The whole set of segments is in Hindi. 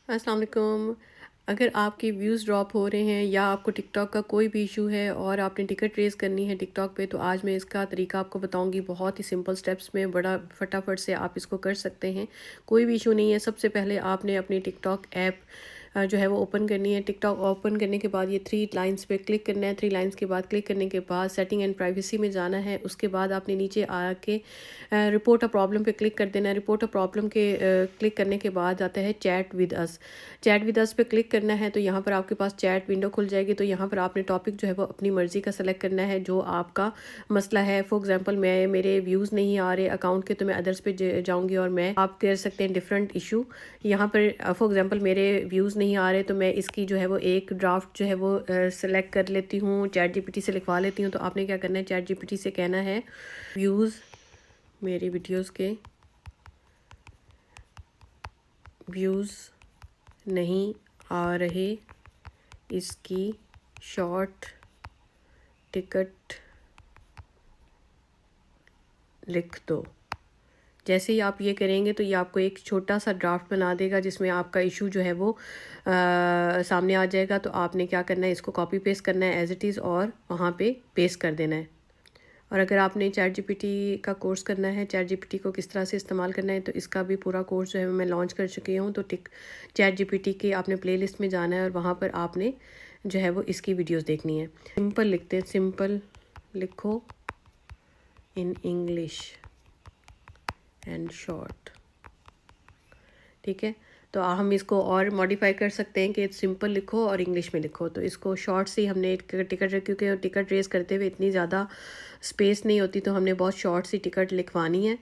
अस्सलाम वालेकुम। अगर आपके व्यूज़ ड्रॉप हो रहे हैं या आपको टिकटॉक का कोई भी इशू है और आपने टिकट रेज़ करनी है टिकटॉक पे, तो आज मैं इसका तरीका आपको बताऊंगी। बहुत ही सिंपल स्टेप्स में बड़ा फटाफट से आप इसको कर सकते हैं। कोई भी इशू नहीं है। सबसे पहले आपने अपनी टिकटॉक ऐप जो है वो ओपन करनी है। टिकटॉक ओपन करने के बाद ये 3 लाइन्स पे क्लिक करना है। 3 लाइन्स के बाद क्लिक करने के बाद सेटिंग एंड प्राइवेसी में जाना है। उसके बाद आपने नीचे आके रिपोर्ट अ प्रॉब्लम पे क्लिक कर देना है। रिपोर्ट अ प्रॉब्लम के क्लिक करने के बाद आता है chat with us. Chat with us पे क्लिक करना है तो यहाँ पर आपके पास चैट विंडो खुल जाएगी। तो यहाँ पर आपने टॉपिक जो है वो अपनी मर्ज़ी का सेलेक्ट करना है जो आपका मसला है। फॉर एग्जांपल मैं मेरे व्यूज़ नहीं आ रहे अकाउंट के, तो मैं अदर्स पे जाऊँगी और मैं आप कर सकते हैं डिफरेंट इशू। यहाँ पर फॉर एग्जांपल मेरे व्यूज़ नहीं आ रहे तो मैं इसकी जो है वो एक ड्राफ्ट जो है वो सेलेक्ट कर लेती हूँ, चैट जीपीटी से लिखवा लेती हूँ। तो आपने क्या करना है, चैट जीपीटी से कहना है व्यूज़ मेरी वीडियोज़ के व्यूज़ नहीं आ रहे, इसकी शॉर्ट टिकट लिख दो। जैसे ही आप ये करेंगे तो ये आपको एक छोटा सा ड्राफ्ट बना देगा जिसमें आपका इशू जो है वो सामने आ जाएगा। तो आपने क्या करना है, इसको कॉपी पेस्ट करना है एज़ इट इज़ और वहाँ पे पेस्ट कर देना है। और अगर आपने चैट जीपीटी का कोर्स करना है, चैट जीपीटी को किस तरह से इस्तेमाल करना है, तो इसका भी पूरा कोर्स जो है मैं लॉन्च कर चुकी हूँ। तो चैट जीपीटी की आपने प्लेलिस्ट में जाना है और वहाँ पर आपने जो है वो इसकी वीडियोस देखनी है। सिंपल लिखते हैं, सिंपल लिखो इन इंग्लिश एंड शॉर्ट। ठीक है, तो हम इसको और मॉडिफाई कर सकते हैं कि सिंपल लिखो और इंग्लिश में लिखो। तो इसको शॉर्ट से हमने टिकट, क्योंकि टिकट रेस करते हुए इतनी ज़्यादा स्पेस नहीं होती, तो हमने बहुत शॉर्ट सी टिकट लिखवानी है।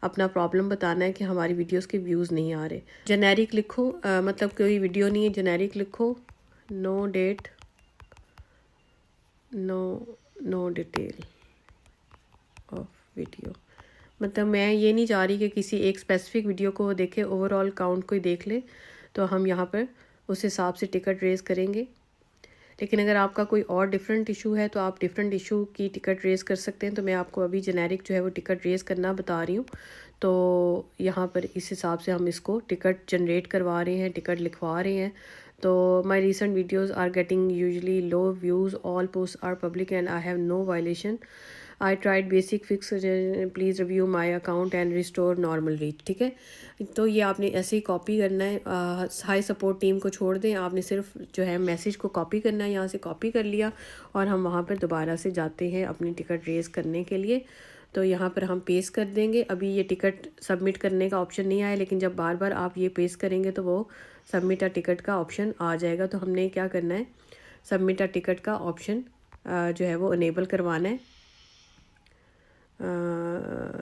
अपना प्रॉब्लम बताना है कि हमारी वीडियोस के व्यूज़ नहीं आ रहे। जेनेरिक लिखो, मतलब कोई वीडियो नहीं है, जेनेरिक लिखो। No date, no detail of video. मतलब मैं ये नहीं चाह रही कि किसी एक स्पेसिफिक वीडियो को देखे, ओवरऑल काउंट कोई देख ले। तो हम यहाँ पर उस हिसाब से टिकट रेज़ करेंगे। लेकिन अगर आपका कोई और डिफरेंट इशू है तो आप डिफरेंट इशू की टिकट रेज़ कर सकते हैं। तो मैं आपको अभी जेनेरिक जो है वो टिकट रेज़ करना बता रही हूँ। तो यहाँ पर इस हिसाब से हम इसको टिकट जनरेट करवा रहे हैं, टिकट लिखवा रहे हैं। तो my recent videos are getting usually low views, all post are public and I have no violation. I tried basic fix, please review my account and restore normal reach. ठीक है, तो ये आपने ऐसे ही कॉपी करना है। हाई सपोर्ट टीम को छोड़ दें, आपने सिर्फ जो है मैसेज को कॉपी करना है। यहाँ से कॉपी कर लिया और हम वहाँ पर दोबारा से जाते हैं अपनी टिकट रेज़ करने के लिए। तो यहाँ पर हम पेस्ट कर देंगे। अभी ये टिकट सबमिट करने का ऑप्शन नहीं आया, लेकिन जब बार बार आप ये पेस्ट करेंगे तो वो सबमिट अ टिकट का ऑप्शन आ जाएगा। तो हमने क्या करना है, सबमिट अ टिकट का ऑप्शन जो है वो इनेबल करवाना है।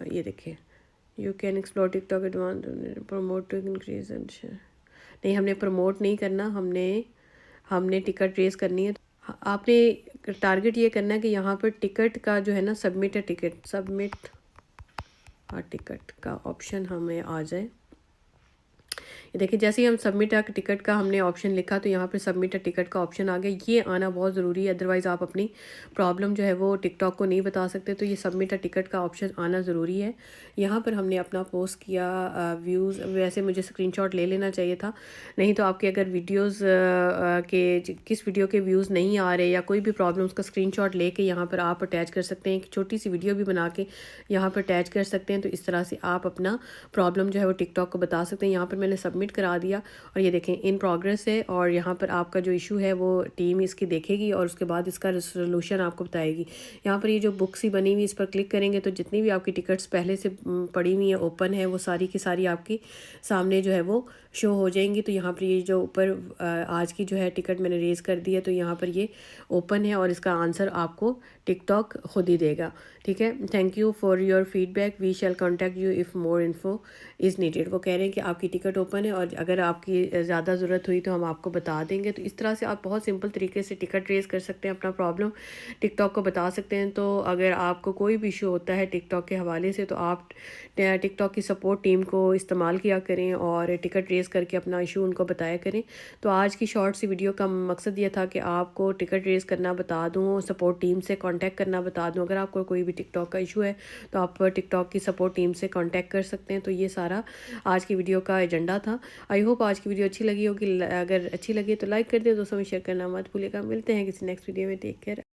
ये देखिए, you can explore TikTok advance, promote to increase and share. नहीं, हमने प्रमोट नहीं करना, हमने टिकट रेस करनी है। आपने टारगेट ये करना है कि यहाँ पर टिकट का जो है ना, सबमिट अ टिकट का ऑप्शन हमें आ जाए। ये देखिए, जैसे ही हम सबमिट अ टिकट का हमने ऑप्शन लिखा तो यहाँ पे सबमिट अ टिकट का ऑप्शन आ गया। ये आना बहुत ज़रूरी है, अदरवाइज़ आप अपनी प्रॉब्लम जो है वो टिकटॉक को नहीं बता सकते। तो ये सबमिट अ टिकट का ऑप्शन आना ज़रूरी है। यहाँ पर हमने अपना पोस्ट किया, व्यूज़, वैसे मुझे स्क्रीनशॉट ले लेना चाहिए था, नहीं तो आपके अगर वीडियोज़ के किस वीडियो के व्यूज़ नहीं आ रहे या कोई भी प्रॉब्लम, उसका स्क्रीनशॉट लेके यहाँ पर आप अटैच कर सकते हैं। एक छोटी सी वीडियो भी बना के यहाँ पर अटैच कर सकते हैं। तो इस तरह से आप अपना प्रॉब्लम जो है वो टिकटॉक को बता सकते हैं। यहाँ पर मैंने सबमिट करा दिया और ये देखें इन प्रोग्रेस है। और यहाँ पर आपका जो इशू है वो टीम इसकी देखेगी और उसके बाद इसका सोल्यूशन आपको बताएगी। यहाँ पर ये जो बुक्स ही बनी हुई, इस पर क्लिक करेंगे तो जितनी भी आपकी टिकट्स पहले से पड़ी हुई है, ओपन है, वो सारी की सारी आपकी सामने जो है वो शो हो जाएंगी। तो यहाँ पर ये जो ऊपर आज की जो है टिकट मैंने रेज़ कर दी है, तो यहाँ पर ये ओपन है और इसका आंसर आपको टिकटॉक खुद ही देगा। ठीक है, thank you for your feedback, we shall contact you if more info is needed. वो कह रहे हैं कि आपकी टिकट ओपन है और अगर आपकी ज़्यादा ज़रूरत हुई तो हम आपको बता देंगे। तो इस तरह से आप बहुत सिंपल तरीके से टिकट रेज़ कर सकते हैं, अपना प्रॉब्लम टिकटॉक को बता सकते हैं। तो अगर आपको कोई भी इशू होता है टिकटॉक के हवाले से, तो आप टिकटॉक की सपोर्ट टीम को इस्तेमाल किया करें और टिकट रेज़ करके अपना इशू उनको बताया करें। तो आज की शॉर्ट सी वीडियो का मकसद ये था कि आपको टिकट रेज़ करना बता दूँ, सपोर्ट टीम से कॉन्टैक्ट करना बता दूँ। अगर आपको कोई भी टिकटॉक का इशू है तो आप टिकटॉक की सपोर्ट टीम से कॉन्टैक्ट कर सकते हैं। तो ये सारा आज की वीडियो का एजेंडा मिला था। आई होप आज की वीडियो अच्छी लगी होगी। अगर अच्छी लगी तो लाइक कर दे, दोस्तों में शेयर करना मत भूलिएगा। मिलते हैं किसी नेक्स्ट वीडियो में। Take care.